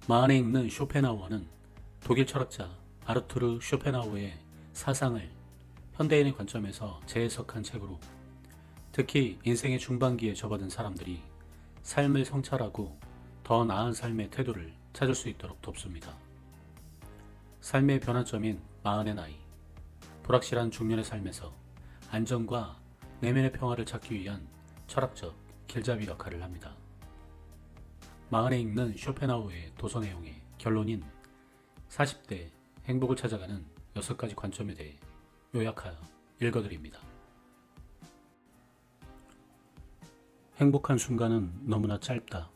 마을에 있는 쇼펜하우어는 독일 철학자 아르투르 쇼펜하우어의 사상을 현대인의 관점에서 재해석한 책으로, 특히 인생의 중반기에 접어든 사람들이 삶을 성찰하고 더 나은 삶의 태도를 찾을 수 있도록 돕습니다. 삶의 변화점인 마흔의 나이, 불확실한 중년의 삶에서 안정과 내면의 평화를 찾기 위한 철학적 길잡이 역할을 합니다. 마흔에 읽는 쇼펜하우어의 도서 내용의 결론인 40대 행복을 찾아가는 6가지 관점에 대해 요약하여 읽어드립니다. 행복한 순간은 너무나 짧다.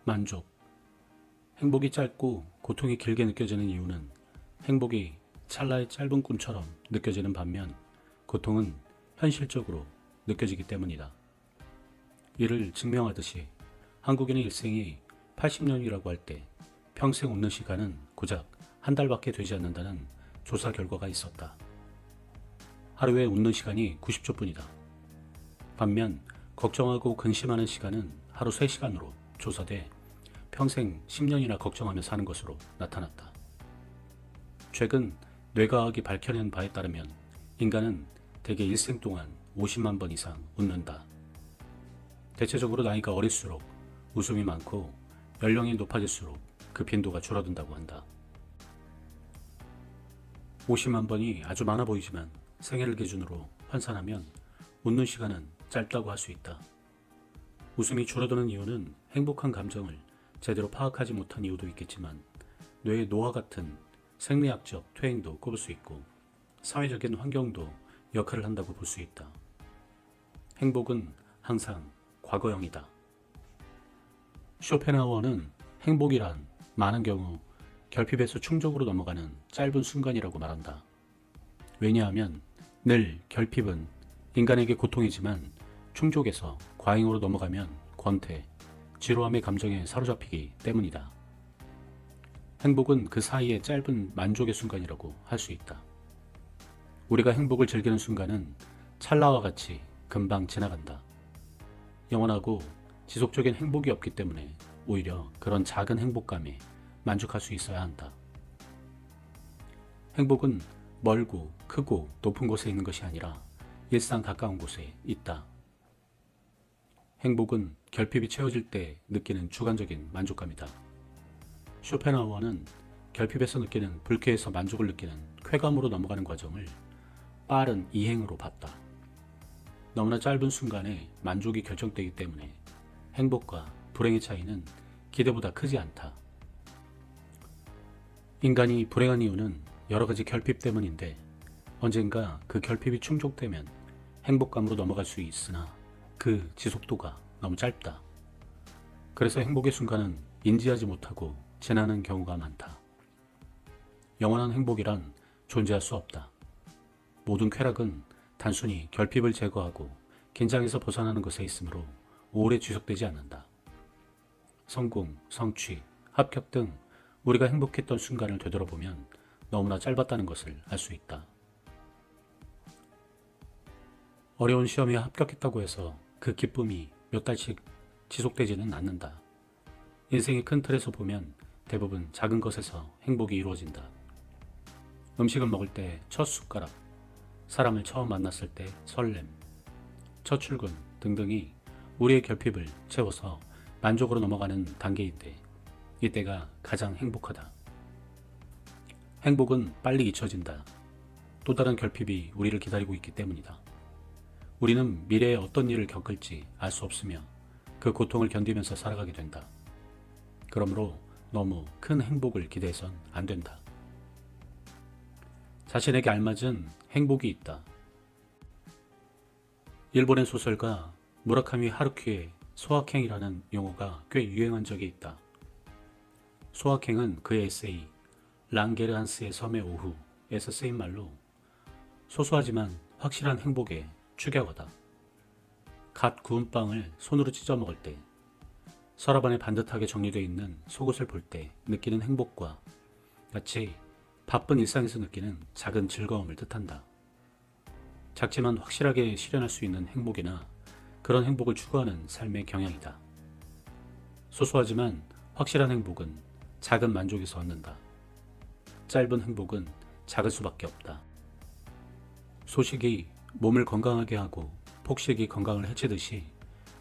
만족. 행복이 짧고 고통이 길게 느껴지는 이유는 행복이 찰나의 짧은 꿈처럼 느껴지는 반면 고통은 현실적으로 느껴지기 때문이다. 이를 증명하듯이 한국인의 일생이 80년이라고 할 때 평생 웃는 시간은 고작 한 달밖에 되지 않는다는 조사 결과가 있었다. 하루에 웃는 시간이 90초뿐이다. 반면 걱정하고 근심하는 시간은 하루 3시간으로 조사돼 평생 10년이나 걱정하며 사는 것으로 나타났다. 최근 뇌과학이 밝혀낸 바에 따르면 인간은 대개 일생 동안 50만 번 이상 웃는다. 대체적으로 나이가 어릴수록 웃음이 많고 연령이 높아질수록 그 빈도가 줄어든다고 한다. 50만 번이 아주 많아 보이지만 생애를 기준으로 환산하면 웃는 시간은 짧다고 할 수 있다. 웃음이 줄어드는 이유는 행복한 감정을 제대로 파악하지 못한 이유도 있겠지만 뇌의 노화 같은 생리학적 퇴행도 꼽을 수 있고 사회적인 환경도 역할을 한다고 볼 수 있다. 행복은 항상 과거형이다. 쇼펜하우어는 행복이란 많은 경우 결핍에서 충족으로 넘어가는 짧은 순간이라고 말한다. 왜냐하면 늘 결핍은 인간에게 고통이지만 충족에서 과잉으로 넘어가면 권태, 지루함의 감정에 사로잡히기 때문이다. 행복은 그 사이의 짧은 만족의 순간이라고 할 수 있다. 우리가 행복을 즐기는 순간은 찰나와 같이 금방 지나간다. 영원하고 지속적인 행복이 없기 때문에 오히려 그런 작은 행복감에 만족할 수 있어야 한다. 행복은 멀고 크고 높은 곳에 있는 것이 아니라 일상 가까운 곳에 있다. 행복은 결핍이 채워질 때 느끼는 주관적인 만족감이다. 쇼펜하우어는 결핍에서 느끼는 불쾌에서 만족을 느끼는 쾌감으로 넘어가는 과정을 빠른 이행으로 봤다. 너무나 짧은 순간에 만족이 결정되기 때문에 행복과 불행의 차이는 기대보다 크지 않다. 인간이 불행한 이유는 여러 가지 결핍 때문인데 언젠가 그 결핍이 충족되면 행복감으로 넘어갈 수 있으나 그 지속도가 너무 짧다. 그래서 행복의 순간은 인지하지 못하고 지나는 경우가 많다. 영원한 행복이란 존재할 수 없다. 모든 쾌락은 단순히 결핍을 제거하고 긴장에서 벗어나는 것에 있으므로 오래 지속되지 않는다. 성공, 성취, 합격 등 우리가 행복했던 순간을 되돌아보면 너무나 짧았다는 것을 알 수 있다. 어려운 시험에 합격했다고 해서 그 기쁨이 몇 달씩 지속되지는 않는다. 인생의 큰 틀에서 보면 대부분 작은 것에서 행복이 이루어진다. 음식을 먹을 때 첫 숟가락, 사람을 처음 만났을 때 설렘, 첫 출근 등등이 우리의 결핍을 채워서 만족으로 넘어가는 단계인데 이때가 가장 행복하다. 행복은 빨리 잊혀진다. 또 다른 결핍이 우리를 기다리고 있기 때문이다. 우리는 미래에 어떤 일을 겪을지 알 수 없으며 그 고통을 견디면서 살아가게 된다. 그러므로 너무 큰 행복을 기대해선 안 된다. 자신에게 알맞은 행복이 있다. 일본의 소설가 무라카미 하루키의 소확행이라는 용어가 꽤 유행한 적이 있다. 소확행은 그의 에세이 랑게르한스의 섬의 오후에서 쓰인 말로 소소하지만 확실한 행복의 축약어다. 갓 구운 빵을 손으로 찢어 먹을 때, 서랍 안에 반듯하게 정리되어 있는 속옷을 볼 때 느끼는 행복과 마치 바쁜 일상에서 느끼는 작은 즐거움을 뜻한다. 작지만 확실하게 실현할 수 있는 행복이나 그런 행복을 추구하는 삶의 경향이다. 소소하지만 확실한 행복은 작은 만족에서 얻는다. 짧은 행복은 작을 수밖에 없다. 소식이 몸을 건강하게 하고 폭식이 건강을 해치듯이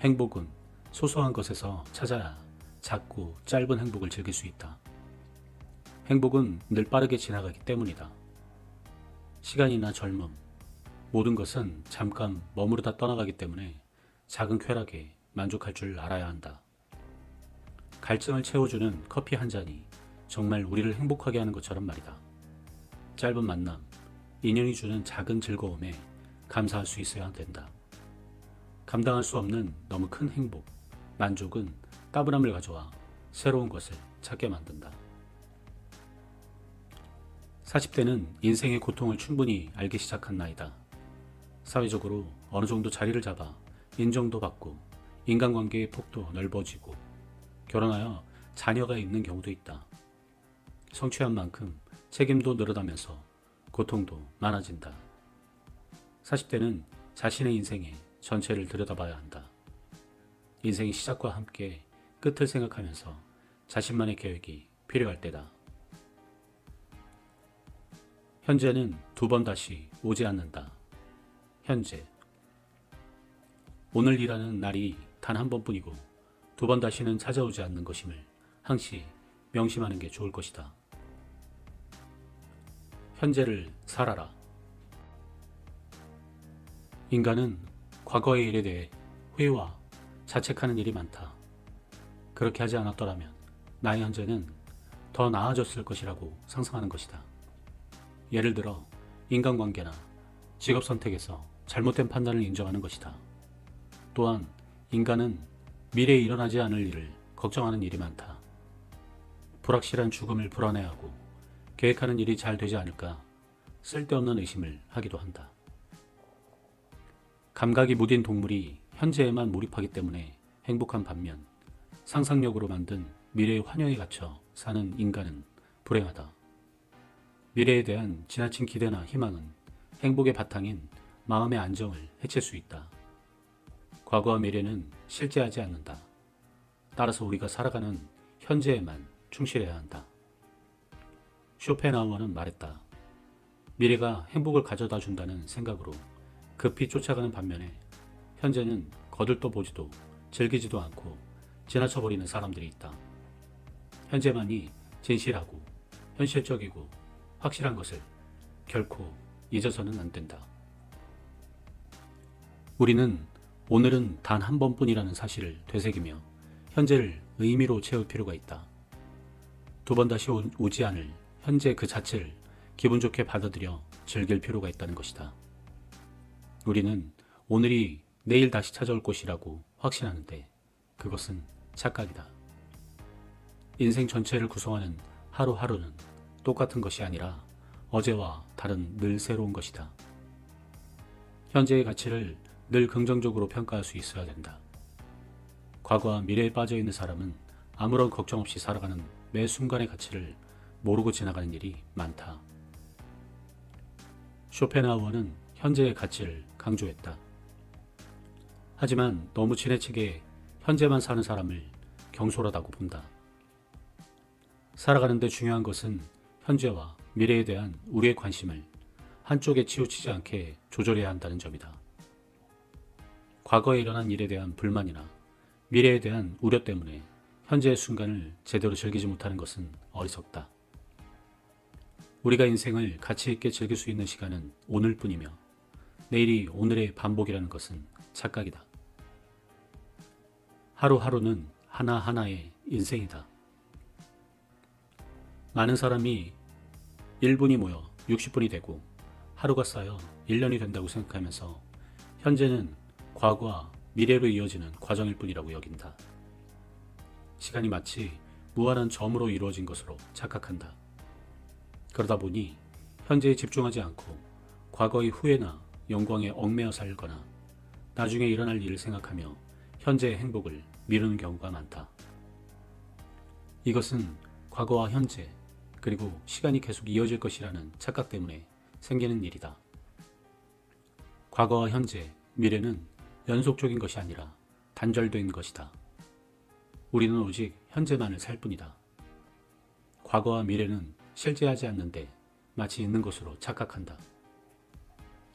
행복은 소소한 것에서 찾아야 작고 짧은 행복을 즐길 수 있다. 행복은 늘 빠르게 지나가기 때문이다. 시간이나 젊음, 모든 것은 잠깐 머무르다 떠나가기 때문에 작은 쾌락에 만족할 줄 알아야 한다. 갈증을 채워주는 커피 한 잔이 정말 우리를 행복하게 하는 것처럼 말이다. 짧은 만남, 인연이 주는 작은 즐거움에 감사할 수 있어야 된다. 감당할 수 없는 너무 큰 행복, 만족은 따분함을 가져와 새로운 것을 찾게 만든다. 40대는 인생의 고통을 충분히 알기 시작한 나이다. 사회적으로 어느 정도 자리를 잡아 인정도 받고 인간관계의 폭도 넓어지고 결혼하여 자녀가 있는 경우도 있다. 성취한 만큼 책임도 늘어나면서 고통도 많아진다. 40대는 자신의 인생의 전체를 들여다봐야 한다. 인생의 시작과 함께 끝을 생각하면서 자신만의 계획이 필요할 때다. 현재는 두 번 다시 오지 않는다. 현재. 오늘이라는 날이 단 한 번뿐이고 두 번 다시는 찾아오지 않는 것임을 항시 명심하는 게 좋을 것이다. 현재를 살아라. 인간은 과거의 일에 대해 후회와 자책하는 일이 많다. 그렇게 하지 않았더라면 나의 현재는 더 나아졌을 것이라고 상상하는 것이다. 예를 들어 인간관계나 직업 선택에서 잘못된 판단을 인정하는 것이다. 또한 인간은 미래에 일어나지 않을 일을 걱정하는 일이 많다. 불확실한 죽음을 불안해하고 계획하는 일이 잘 되지 않을까 쓸데없는 의심을 하기도 한다. 감각이 무딘 동물이 현재에만 몰입하기 때문에 행복한 반면 상상력으로 만든 미래의 환영에 갇혀 사는 인간은 불행하다. 미래에 대한 지나친 기대나 희망은 행복의 바탕인 마음의 안정을 해칠 수 있다. 과거와 미래는 실제하지 않는다. 따라서 우리가 살아가는 현재에만 충실해야 한다. 쇼펜하우어는 말했다. 미래가 행복을 가져다 준다는 생각으로 급히 쫓아가는 반면에 현재는 거들떠 보지도 즐기지도 않고 지나쳐버리는 사람들이 있다. 현재만이 진실하고 현실적이고 확실한 것을 결코 잊어서는 안 된다. 우리는 오늘은 단 한 번뿐이라는 사실을 되새기며 현재를 의미로 채울 필요가 있다. 두 번 다시 오지 않을 현재 그 자체를 기분 좋게 받아들여 즐길 필요가 있다는 것이다. 우리는 오늘이 내일 다시 찾아올 것이라고 확신하는데 그것은 착각이다. 인생 전체를 구성하는 하루하루는 똑같은 것이 아니라 어제와 다른 늘 새로운 것이다. 현재의 가치를 늘 긍정적으로 평가할 수 있어야 된다. 과거와 미래에 빠져있는 사람은 아무런 걱정 없이 살아가는 매 순간의 가치를 모르고 지나가는 일이 많다. 쇼펜하우어는 현재의 가치를 강조했다. 하지만 너무 지나치게 현재만 사는 사람을 경솔하다고 본다. 살아가는데 중요한 것은 현재와 미래에 대한 우리의 관심을 한쪽에 치우치지 않게 조절해야 한다는 점이다. 과거에 일어난 일에 대한 불만이나 미래에 대한 우려 때문에 현재의 순간을 제대로 즐기지 못하는 것은 어리석다. 우리가 인생을 가치 있게 즐길 수 있는 시간은 오늘뿐이며 내일이 오늘의 반복이라는 것은 착각이다. 하루하루는 하나하나의 인생이다. 많은 사람이 1분이 모여 60분이 되고 하루가 쌓여 1년이 된다고 생각하면서 현재는 과거와 미래로 이어지는 과정일 뿐이라고 여긴다. 시간이 마치 무한한 점으로 이루어진 것으로 착각한다. 그러다 보니 현재에 집중하지 않고 과거의 후회나 영광에 얽매여 살거나 나중에 일어날 일을 생각하며 현재의 행복을 미루는 경우가 많다. 이것은 과거와 현재 그리고 시간이 계속 이어질 것이라는 착각 때문에 생기는 일이다. 과거와 현재, 미래는 연속적인 것이 아니라 단절된 것이다. 우리는 오직 현재만을 살 뿐이다. 과거와 미래는 실제하지 않는데 마치 있는 것으로 착각한다.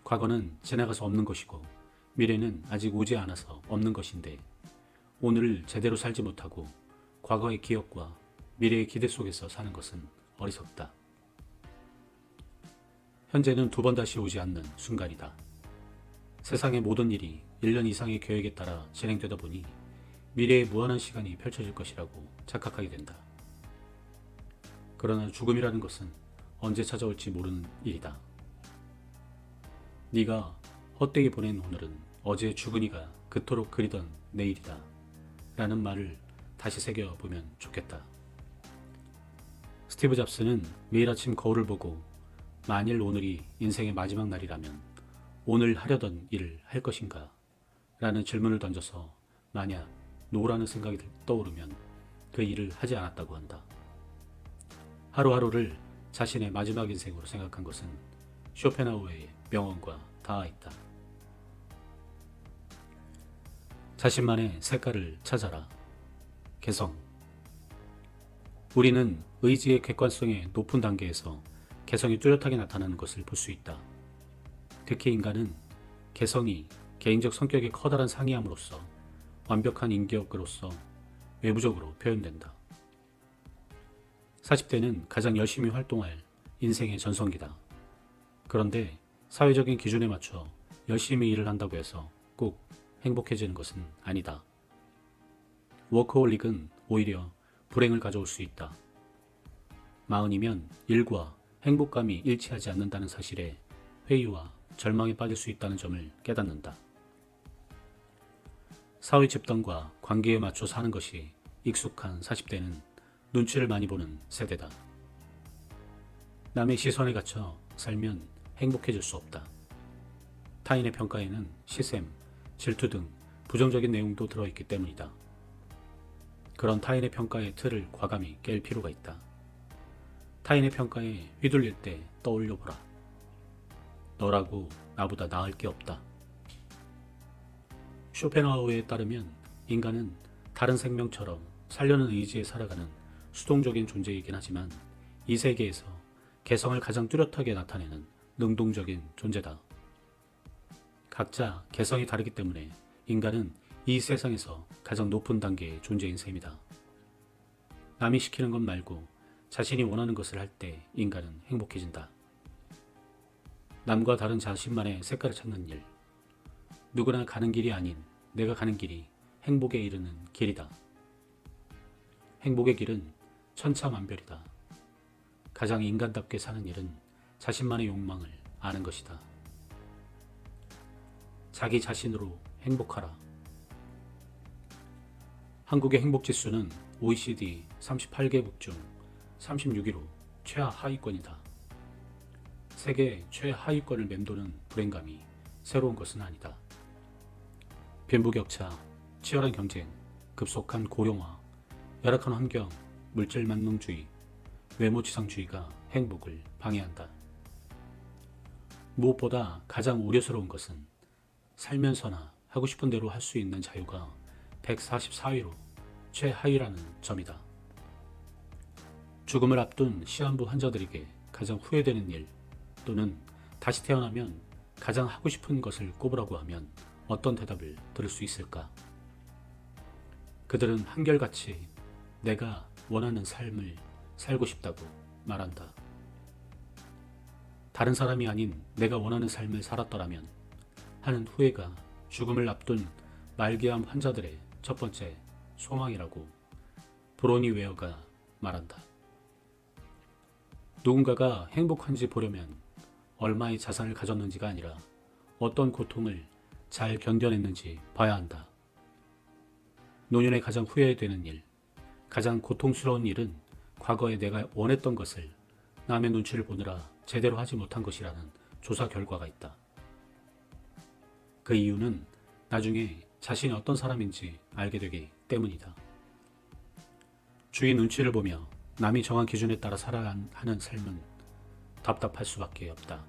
과거는 지나가서 없는 것이고 미래는 아직 오지 않아서 없는 것인데 오늘을 제대로 살지 못하고 과거의 기억과 미래의 기대 속에서 사는 것은 어리석다. 현재는 두 번 다시 오지 않는 순간이다. 세상의 모든 일이 1년 이상의 계획에 따라 진행되다 보니 미래에 무한한 시간이 펼쳐질 것이라고 착각하게 된다. 그러나 죽음이라는 것은 언제 찾아올지 모르는 일이다. 네가 헛되이 보낸 오늘은 어제 죽은 이가 그토록 그리던 내일이다 라는 말을 다시 새겨보면 좋겠다. 스티브 잡스는 매일 아침 거울을 보고 만일 오늘이 인생의 마지막 날이라면 오늘 하려던 일을 할 것인가? 라는 질문을 던져서 만약 노라는 생각이 떠오르면 그 일을 하지 않았다고 한다. 하루하루를 자신의 마지막 인생으로 생각한 것은 쇼펜하우어의 명언과 닿아있다. 자신만의 색깔을 찾아라. 개성. 우리는 의지의 객관성의 높은 단계에서 개성이 뚜렷하게 나타나는 것을 볼 수 있다. 특히 인간은 개성이 개인적 성격의 커다란 상이함으로써 완벽한 인격으로서 외부적으로 표현된다. 40대는 가장 열심히 활동할 인생의 전성기다. 그런데 사회적인 기준에 맞춰 열심히 일을 한다고 해서 꼭 행복해지는 것은 아니다. 워커홀릭은 오히려 불행을 가져올 수 있다. 40이면 일과 행복감이 일치하지 않는다는 사실에 회의와 절망에 빠질 수 있다는 점을 깨닫는다. 사회 집단과 관계에 맞춰 사는 것이 익숙한 40대는 눈치를 많이 보는 세대다. 남의 시선에 갇혀 살면 행복해질 수 없다. 타인의 평가에는 시샘, 질투 등 부정적인 내용도 들어있기 때문이다. 그런 타인의 평가의 틀을 과감히 깰 필요가 있다. 타인의 평가에 휘둘릴 때 떠올려보라. 너라고 나보다 나을 게 없다. 쇼펜하우어에 따르면 인간은 다른 생명처럼 살려는 의지에 살아가는 수동적인 존재이긴 하지만 이 세계에서 개성을 가장 뚜렷하게 나타내는 능동적인 존재다. 각자 개성이 다르기 때문에 인간은 이 세상에서 가장 높은 단계의 존재인 셈이다. 남이 시키는 것 말고 자신이 원하는 것을 할 때 인간은 행복해진다. 남과 다른 자신만의 색깔을 찾는 일. 누구나 가는 길이 아닌 내가 가는 길이 행복에 이르는 길이다. 행복의 길은 천차만별이다. 가장 인간답게 사는 일은 자신만의 욕망을 아는 것이다. 자기 자신으로 행복하라. 한국의 행복지수는 OECD 38개국 중 36위로 최하위권이다. 세계 최하위권을 맴도는 불행감이 새로운 것은 아니다. 빈부격차, 치열한 경쟁, 급속한 고령화, 열악한 환경, 물질 만능주의, 외모지상주의가 행복을 방해한다. 무엇보다 가장 우려스러운 것은 살면서나 하고 싶은 대로 할 수 있는 자유가 144위로 최하위라는 점이다. 죽음을 앞둔 시한부 환자들에게 가장 후회되는 일 또는 다시 태어나면 가장 하고 싶은 것을 꼽으라고 하면 어떤 대답을 들을 수 있을까? 그들은 한결같이 내가 원하는 삶을 살고 싶다고 말한다. 다른 사람이 아닌 내가 원하는 삶을 살았더라면 하는 후회가 죽음을 앞둔 말기암 환자들의 첫 번째 소망이라고 브로니 웨어가 말한다. 누군가가 행복한지 보려면 얼마의 자산을 가졌는지가 아니라 어떤 고통을 잘 견뎌냈는지 봐야 한다. 노년에 가장 후회되는 일, 가장 고통스러운 일은 과거에 내가 원했던 것을 남의 눈치를 보느라 제대로 하지 못한 것이라는 조사 결과가 있다. 그 이유는 나중에 자신이 어떤 사람인지 알게 되기 때문이다. 주위 눈치를 보며 남이 정한 기준에 따라 살아야 하는 삶은 답답할 수밖에 없다.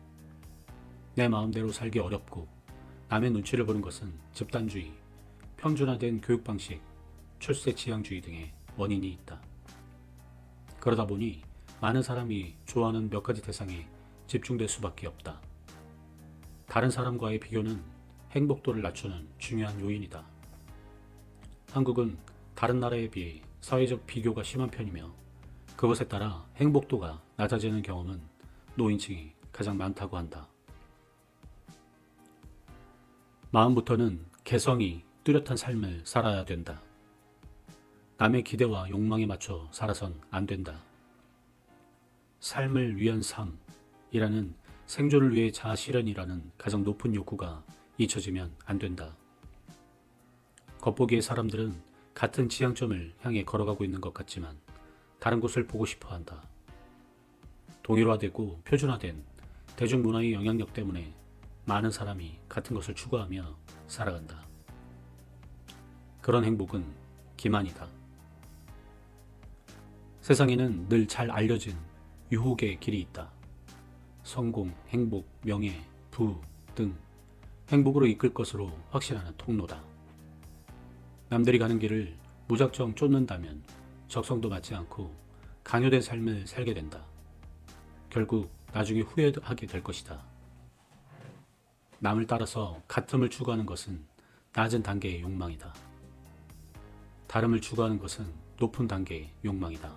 내 마음대로 살기 어렵고 남의 눈치를 보는 것은 집단주의, 평준화된 교육 방식, 출세 지향주의 등의 원인이 있다. 그러다 보니 많은 사람이 좋아하는 몇 가지 대상에 집중될 수밖에 없다. 다른 사람과의 비교는 행복도를 낮추는 중요한 요인이다. 한국은 다른 나라에 비해 사회적 비교가 심한 편이며 그것에 따라 행복도가 낮아지는 경험은 노인층이 가장 많다고 한다. 마음부터는 개성이 뚜렷한 삶을 살아야 된다. 남의 기대와 욕망에 맞춰 살아선 안 된다. 삶을 위한 삶이라는 생존을 위해 자아실현이라는 가장 높은 욕구가 잊혀지면 안 된다. 겉보기에 사람들은 같은 지향점을 향해 걸어가고 있는 것 같지만 다른 곳을 보고 싶어 한다. 동일화되고 표준화된 대중문화의 영향력 때문에 많은 사람이 같은 것을 추구하며 살아간다. 그런 행복은 기만이다. 세상에는 늘 잘 알려진 유혹의 길이 있다. 성공, 행복, 명예, 부 등 행복으로 이끌 것으로 확신하는 통로다. 남들이 가는 길을 무작정 쫓는다면 적성도 맞지 않고 강요된 삶을 살게 된다. 결국 나중에 후회하게 될 것이다. 남을 따라서 같음을 추구하는 것은 낮은 단계의 욕망이다. 다름을 추구하는 것은 높은 단계의 욕망이다.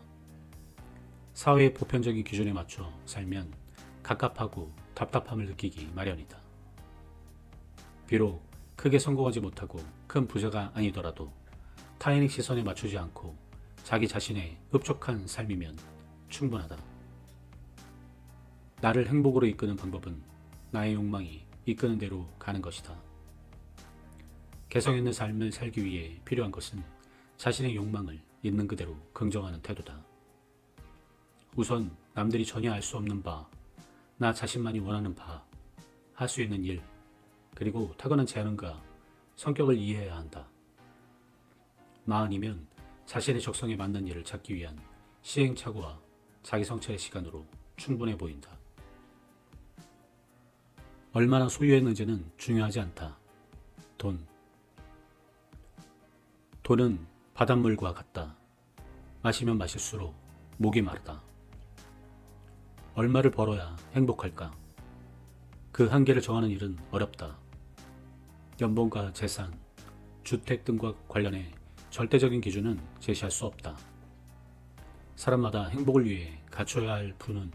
사회의 보편적인 기준에 맞춰 살면 갑갑하고 답답함을 느끼기 마련이다. 비록 크게 성공하지 못하고 큰 부자가 아니더라도 타인의 시선에 맞추지 않고 자기 자신의 흡족한 삶이면 충분하다. 나를 행복으로 이끄는 방법은 나의 욕망이 이끄는 대로 가는 것이다. 개성 있는 삶을 살기 위해 필요한 것은 자신의 욕망을 있는 그대로 긍정하는 태도다. 우선 남들이 전혀 알 수 없는 바, 나 자신만이 원하는 바, 할 수 있는 일, 그리고 타고난 재능과 성격을 이해해야 한다. 마흔이면 자신의 적성에 맞는 일을 찾기 위한 시행착오와 자기 성찰의 시간으로 충분해 보인다. 얼마나 소유했는지는 중요하지 않다. 돈은 바닷물과 같다. 마시면 마실수록 목이 마르다. 얼마를 벌어야 행복할까? 그 한계를 정하는 일은 어렵다. 연봉과 재산, 주택 등과 관련해 절대적인 기준은 제시할 수 없다. 사람마다 행복을 위해 갖춰야 할 부는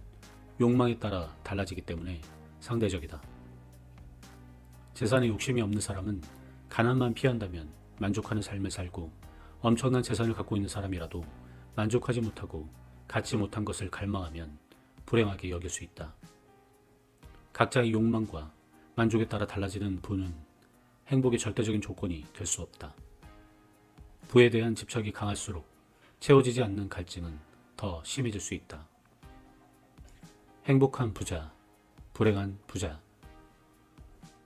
욕망에 따라 달라지기 때문에 상대적이다. 재산에 욕심이 없는 사람은 가난만 피한다면 만족하는 삶을 살고 엄청난 재산을 갖고 있는 사람이라도 만족하지 못하고 갖지 못한 것을 갈망하면 불행하게 여길 수 있다. 각자의 욕망과 만족에 따라 달라지는 부는 행복의 절대적인 조건이 될 수 없다. 부에 대한 집착이 강할수록 채워지지 않는 갈증은 더 심해질 수 있다. 행복한 부자, 불행한 부자.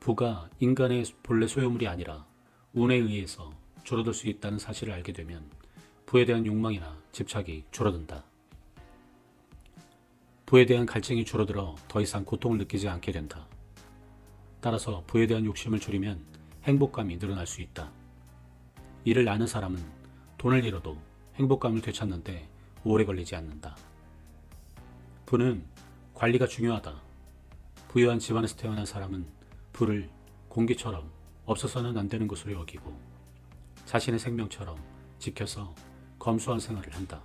부가 인간의 본래 소유물이 아니라 운에 의해서 줄어들 수 있다는 사실을 알게 되면 부에 대한 욕망이나 집착이 줄어든다. 부에 대한 갈증이 줄어들어 더 이상 고통을 느끼지 않게 된다. 따라서 부에 대한 욕심을 줄이면 행복감이 늘어날 수 있다. 이를 아는 사람은 돈을 잃어도 행복감을 되찾는데 오래 걸리지 않는다. 부는 관리가 중요하다. 부유한 집안에서 태어난 사람은 부를 공기처럼 없어서는 안 되는 것으로 여기고 자신의 생명처럼 지켜서 검소한 생활을 한다.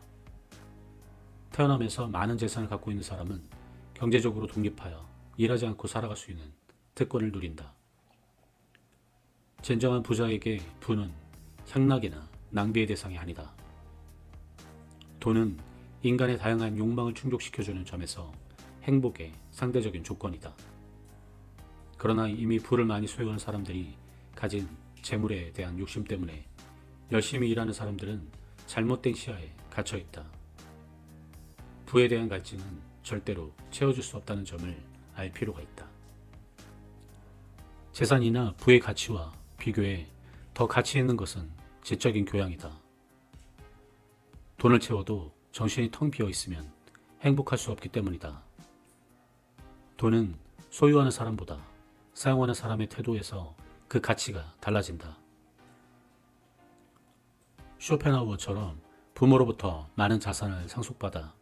태어나면서 많은 재산을 갖고 있는 사람은 경제적으로 독립하여 일하지 않고 살아갈 수 있는 특권을 누린다. 진정한 부자에게 부는 향락이나 낭비의 대상이 아니다. 돈은 인간의 다양한 욕망을 충족시켜주는 점에서 행복의 상대적인 조건이다. 그러나 이미 부를 많이 소유한 사람들이 가진 재물에 대한 욕심 때문에 열심히 일하는 사람들은 잘못된 시야에 갇혀 있다. 부에 대한 갈증은 절대로 채워줄 수 없다는 점을 알 필요가 있다. 재산이나 부의 가치와 비교해 더 가치 있는 것은 지적인 교양이다. 돈을 채워도 정신이 텅 비어 있으면 행복할 수 없기 때문이다. 돈은 소유하는 사람보다 사용하는 사람의 태도에서 그 가치가 달라진다. 쇼펜하우어처럼 부모로부터 많은 자산을 상속받아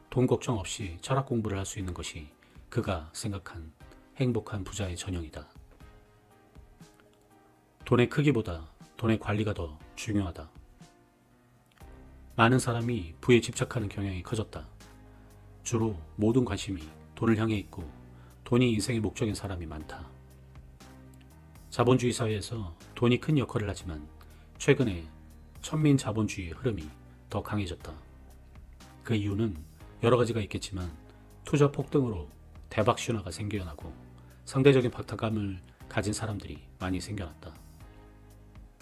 돈 걱정 없이 철학 공부를 할 수 있는 것이 그가 생각한 행복한 부자의 전형이다. 돈의 크기보다 돈의 관리가 더 중요하다. 많은 사람이 부에 집착하는 경향이 커졌다. 주로 모든 관심이 돈을 향해 있고 돈이 인생의 목적인 사람이 많다. 자본주의 사회에서 돈이 큰 역할을 하지만 최근에 천민 자본주의의 흐름이 더 강해졌다. 그 이유는 여러 가지가 있겠지만 투자 폭등으로 대박 슈나가 생겨나고 상대적인 박탈감을 가진 사람들이 많이 생겨났다.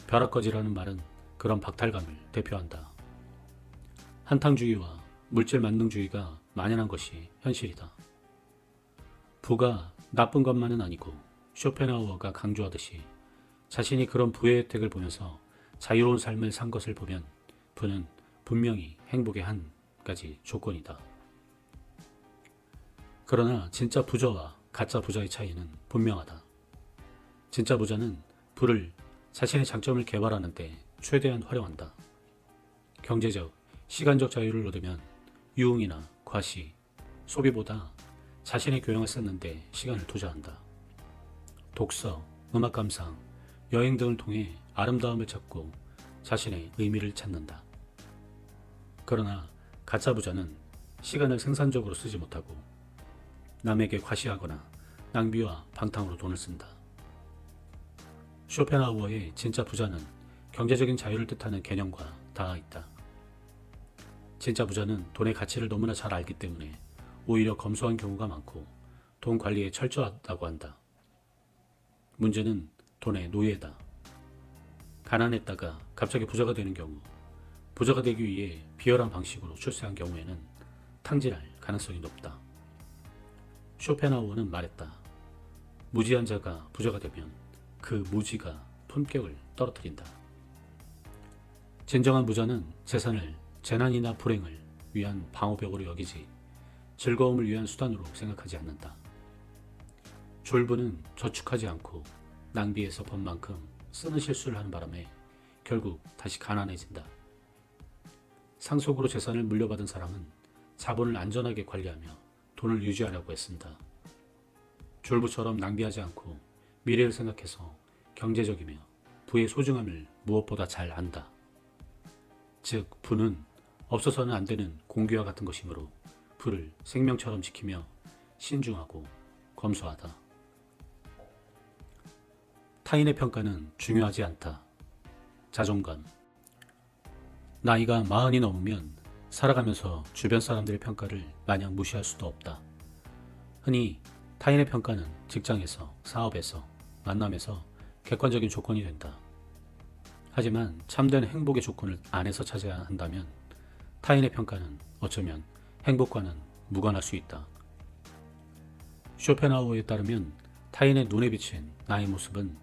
벼락거지라는 말은 그런 박탈감을 대표한다. 한탕주의와 물질 만능주의가 만연한 것이 현실이다. 부가 나쁜 것만은 아니고 쇼펜하우어가 강조하듯이 자신이 그런 부의 혜택을 보면서 자유로운 삶을 산 것을 보면 부는 분명히 행복의 한 가지 조건이다. 그러나 진짜 부자와 가짜 부자의 차이는 분명하다. 진짜 부자는 부를 자신의 장점을 개발하는 데 최대한 활용한다. 경제적, 시간적 자유를 얻으면 유흥이나 과시, 소비보다 자신의 교양을 쌓는 데 시간을 투자한다. 독서, 음악 감상, 여행 등을 통해 아름다움을 찾고 자신의 의미를 찾는다. 그러나 가짜 부자는 시간을 생산적으로 쓰지 못하고 남에게 과시하거나 낭비와 방탕으로 돈을 쓴다. 쇼펜하우어의 진짜 부자는 경제적인 자유를 뜻하는 개념과 닿아 있다. 진짜 부자는 돈의 가치를 너무나 잘 알기 때문에 오히려 검소한 경우가 많고 돈 관리에 철저하다고 한다. 문제는 돈의 노예다. 가난했다가 갑자기 부자가 되는 경우, 부자가 되기 위해 비열한 방식으로 출세한 경우에는 탕진할 가능성이 높다. 쇼펜하우어는 말했다. 무지한 자가 부자가 되면 그 무지가 품격을 떨어뜨린다. 진정한 부자는 재산을 재난이나 불행을 위한 방어벽으로 여기지 즐거움을 위한 수단으로 생각하지 않는다. 졸부는 저축하지 않고 낭비해서 번 만큼 쓰는 실수를 하는 바람에 결국 다시 가난해진다. 상속으로 재산을 물려받은 사람은 자본을 안전하게 관리하며 돈을 유지하려고 애쓴다. 졸부처럼 낭비하지 않고 미래를 생각해서 경제적이며 부의 소중함을 무엇보다 잘 안다. 즉, 부는 없어서는 안 되는 공기와 같은 것이므로 부를 생명처럼 지키며 신중하고 검소하다. 타인의 평가는 중요하지 않다. 자존감. 나이가 40이 넘으면 살아가면서 주변 사람들의 평가를 마냥 무시할 수도 없다. 흔히 타인의 평가는 직장에서, 사업에서, 만남에서 객관적인 조건이 된다. 하지만 참된 행복의 조건을 안에서 찾아야 한다면 타인의 평가는 어쩌면 행복과는 무관할 수 있다. 쇼펜하우어에 따르면 타인의 눈에 비친 나의 모습은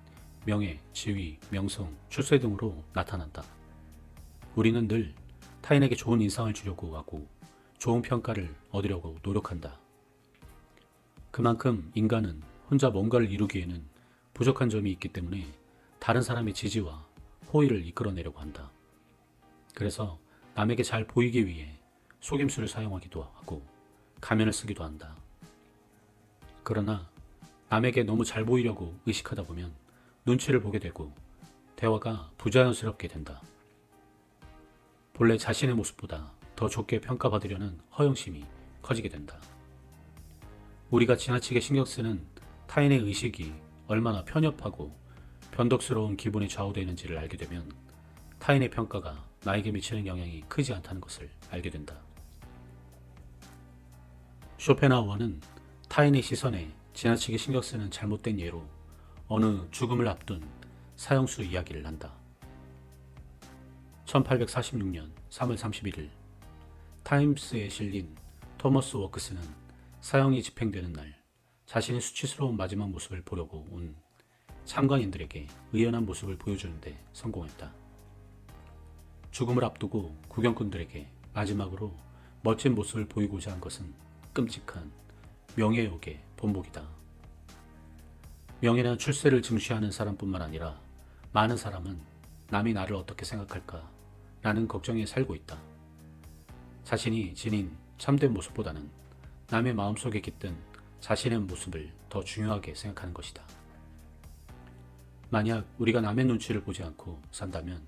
명예, 지위, 명성, 출세 등으로 나타난다. 우리는 늘 타인에게 좋은 인상을 주려고 하고 좋은 평가를 얻으려고 노력한다. 그만큼 인간은 혼자 뭔가를 이루기에는 부족한 점이 있기 때문에 다른 사람의 지지와 호의를 이끌어내려고 한다. 그래서 남에게 잘 보이기 위해 속임수를 사용하기도 하고 가면을 쓰기도 한다. 그러나 남에게 너무 잘 보이려고 의식하다 보면 눈치를 보게 되고 대화가 부자연스럽게 된다. 본래 자신의 모습보다 더 좋게 평가받으려는 허영심이 커지게 된다. 우리가 지나치게 신경 쓰는 타인의 의식이 얼마나 편협하고 변덕스러운 기분에 좌우되는지를 알게 되면 타인의 평가가 나에게 미치는 영향이 크지 않다는 것을 알게 된다. 쇼펜하우어는 타인의 시선에 지나치게 신경 쓰는 잘못된 예로 어느 죽음을 앞둔 사형수 이야기를 한다. 1846년 3월 31일 타임스에 실린 토머스 워크스는 사형이 집행되는 날 자신의 수치스러운 마지막 모습을 보려고 온 참관인들에게 의연한 모습을 보여주는데 성공했다. 죽음을 앞두고 구경꾼들에게 마지막으로 멋진 모습을 보이고자 한 것은 끔찍한 명예욕의 본보기다. 명예나 출세를 증시하는 사람뿐만 아니라 많은 사람은 남이 나를 어떻게 생각할까 라는 걱정에 살고 있다. 자신이 지닌 참된 모습보다는 남의 마음속에 깃든 자신의 모습을 더 중요하게 생각하는 것이다. 만약 우리가 남의 눈치를 보지 않고 산다면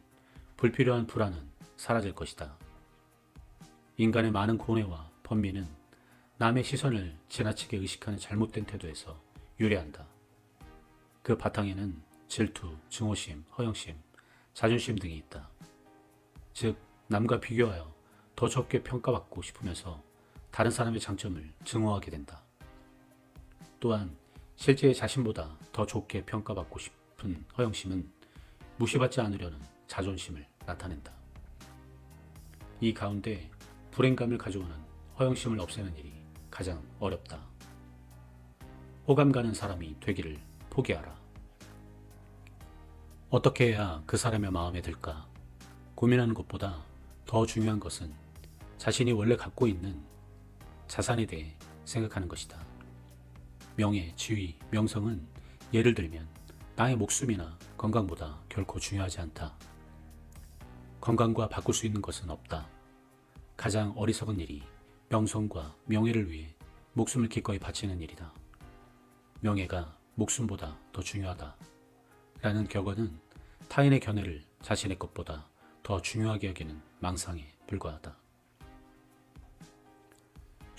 불필요한 불안은 사라질 것이다. 인간의 많은 고뇌와 번민은 남의 시선을 지나치게 의식하는 잘못된 태도에서 유래한다. 그 바탕에는 질투, 증오심, 허영심, 자존심 등이 있다. 즉, 남과 비교하여 더 적게 평가받고 싶으면서 다른 사람의 장점을 증오하게 된다. 또한 실제 자신보다 더 좋게 평가받고 싶은 허영심은 무시받지 않으려는 자존심을 나타낸다. 이 가운데 불행감을 가져오는 허영심을 없애는 일이 가장 어렵다. 호감 가는 사람이 되기를 포기하라. 어떻게 해야 그 사람의 마음에 들까? 고민하는 것보다 더 중요한 것은 자신이 원래 갖고 있는 자산에 대해 생각하는 것이다. 명예, 지위, 명성은 예를 들면 나의 목숨이나 건강보다 결코 중요하지 않다. 건강과 바꿀 수 있는 것은 없다. 가장 어리석은 일이 명성과 명예를 위해 목숨을 기꺼이 바치는 일이다. 명예가 목숨보다 더 중요하다. 라는 격언은 타인의 견해를 자신의 것보다 더 중요하게 여기는 망상에 불과하다.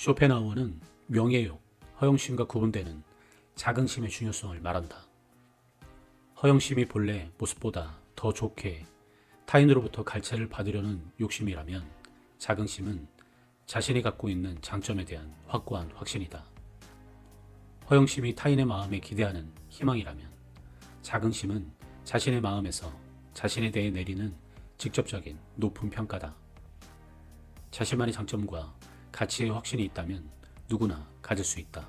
쇼펜하우어는 명예욕, 허영심과 구분되는 자긍심의 중요성을 말한다. 허영심이 본래 모습보다 더 좋게 타인으로부터 갈채를 받으려는 욕심이라면 자긍심은 자신이 갖고 있는 장점에 대한 확고한 확신이다. 허영심이 타인의 마음에 기대하는 희망이라면 자긍심은 자신의 마음에서 자신에 대해 내리는 직접적인 높은 평가다. 자신만의 장점과 가치의 확신이 있다면 누구나 가질 수 있다.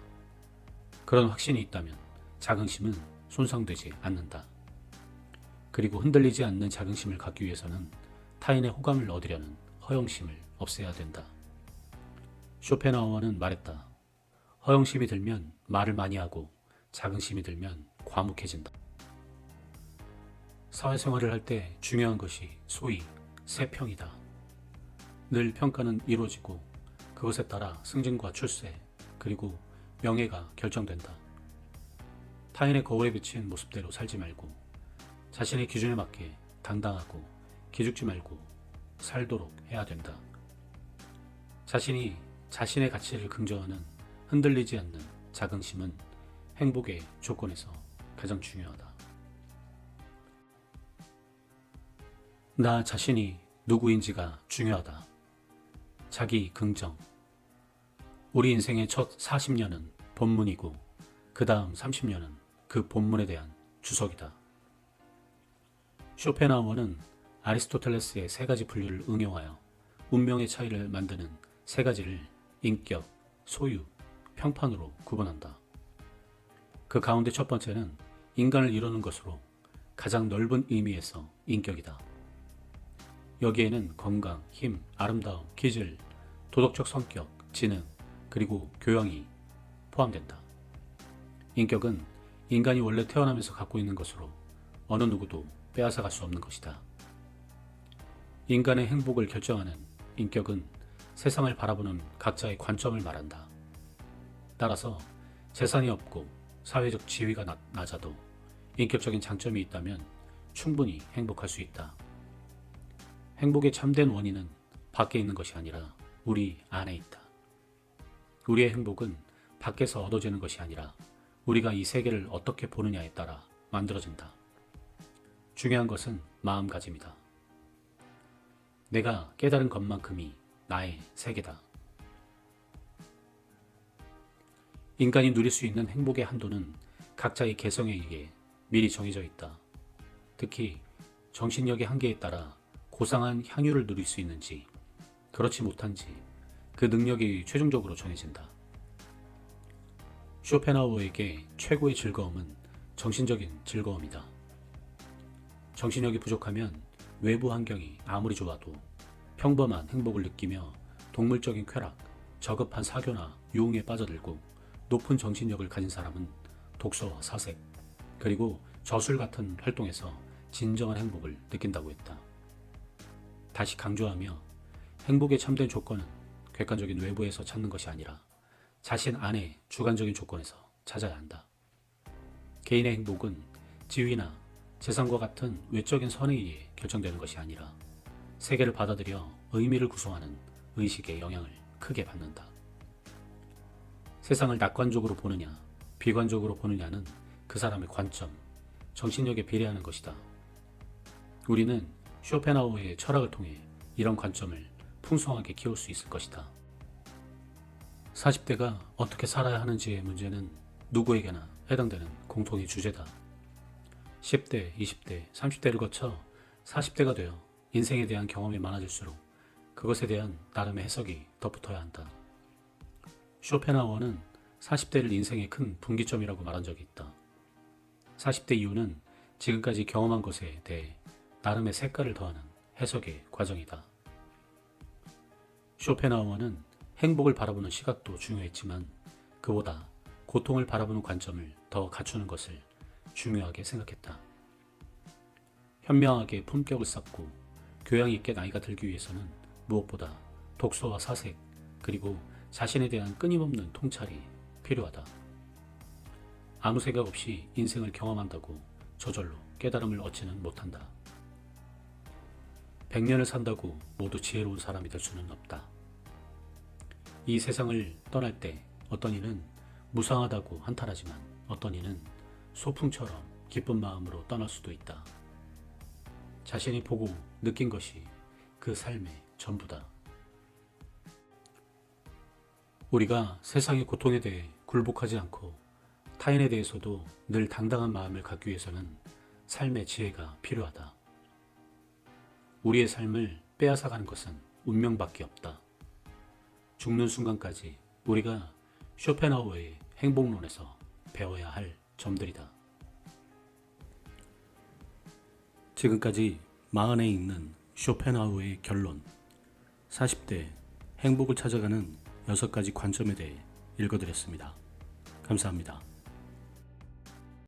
그런 확신이 있다면 자긍심은 손상되지 않는다. 그리고 흔들리지 않는 자긍심을 갖기 위해서는 타인의 호감을 얻으려는 허영심을 없애야 된다. 쇼펜하우어는 말했다. 허영심이 들면 말을 많이 하고 자긍심이 들면 과묵해진다. 사회생활을 할 때 중요한 것이 소위 세평이다. 늘 평가는 이루어지고 그것에 따라 승진과 출세 그리고 명예가 결정된다. 타인의 거울에 비친 모습대로 살지 말고 자신의 기준에 맞게 당당하고 기죽지 말고 살도록 해야 된다. 자신이 자신의 가치를 긍정하는 흔들리지 않는 자긍심은 행복의 조건에서 가장 중요하다. 나 자신이 누구인지가 중요하다. 자기 긍정. 우리 인생의 첫 40년은 본문이고 그 다음 30년은 그 본문에 대한 주석이다. 쇼펜하우어는 아리스토텔레스의 세 가지 분류를 응용하여 운명의 차이를 만드는 세 가지를 인격, 소유, 평판으로 구분한다. 그 가운데 첫 번째는 인간을 이루는 것으로 가장 넓은 의미에서 인격이다. 여기에는 건강, 힘, 아름다움, 기질, 도덕적 성격, 지능, 그리고 교양이 포함된다. 인격은 인간이 원래 태어나면서 갖고 있는 것으로 어느 누구도 빼앗아갈 수 없는 것이다. 인간의 행복을 결정하는 인격은 세상을 바라보는 각자의 관점을 말한다. 따라서 재산이 없고 사회적 지위가 낮아도 인격적인 장점이 있다면 충분히 행복할 수 있다. 행복의 참된 원인은 밖에 있는 것이 아니라 우리 안에 있다. 우리의 행복은 밖에서 얻어지는 것이 아니라 우리가 이 세계를 어떻게 보느냐에 따라 만들어진다. 중요한 것은 마음가짐이다. 내가 깨달은 것만큼이 나의 세계다. 인간이 누릴 수 있는 행복의 한도는 각자의 개성에 의해 미리 정해져 있다. 특히 정신력의 한계에 따라 고상한 향유를 누릴 수 있는지 그렇지 못한지 그 능력이 최종적으로 정해진다. 쇼펜하우어에게 최고의 즐거움은 정신적인 즐거움이다. 정신력이 부족하면 외부 환경이 아무리 좋아도 평범한 행복을 느끼며 동물적인 쾌락, 저급한 사교나 유흥에 빠져들고 높은 정신력을 가진 사람은 독서와 사색, 그리고 저술 같은 활동에서 진정한 행복을 느낀다고 했다. 다시 강조하며 행복의 참된 조건은 객관적인 외부에서 찾는 것이 아니라 자신 안의 주관적인 조건에서 찾아야 한다. 개인의 행복은 지위나 재산과 같은 외적인 선에 의해 결정되는 것이 아니라 세계를 받아들여 의미를 구성하는 의식의 영향을 크게 받는다. 세상을 낙관적으로 보느냐, 비관적으로 보느냐는 그 사람의 관점, 정신력에 비례하는 것이다. 우리는 쇼펜하우어의 철학을 통해 이런 관점을 풍성하게 키울 수 있을 것이다. 40대가 어떻게 살아야 하는지의 문제는 누구에게나 해당되는 공통의 주제다. 10대, 20대, 30대를 거쳐 40대가 되어 인생에 대한 경험이 많아질수록 그것에 대한 나름의 해석이 덧붙어야 한다. 쇼펜하우어는 40대를 인생의 큰 분기점이라고 말한 적이 있다. 40대 이후는 지금까지 경험한 것에 대해 나름의 색깔을 더하는 해석의 과정이다. 쇼펜하우어는 행복을 바라보는 시각도 중요했지만 그보다 고통을 바라보는 관점을 더 갖추는 것을 중요하게 생각했다. 현명하게 품격을 쌓고 교양 있게 나이가 들기 위해서는 무엇보다 독서와 사색 그리고 자신에 대한 끊임없는 통찰이 필요하다. 아무 생각 없이 인생을 경험한다고 저절로 깨달음을 얻지는 못한다. 100년을 산다고 모두 지혜로운 사람이 될 수는 없다. 이 세상을 떠날 때 어떤 이는 무상하다고 한탄하지만 어떤 이는 소풍처럼 기쁜 마음으로 떠날 수도 있다. 자신이 보고 느낀 것이 그 삶의 전부다. 우리가 세상의 고통에 대해 굴복하지 않고 타인에 대해서도 늘 당당한 마음을 갖기 위해서는 삶의 지혜가 필요하다. 우리의 삶을 빼앗아가는 것은 운명밖에 없다. 죽는 순간까지 우리가 쇼펜하우어의 행복론에서 배워야 할 점들이다. 지금까지 마흔에 읽는 쇼펜하우어의 결론 40대 행복을 찾아가는 6가지 관점에 대해 읽어드렸습니다. 감사합니다.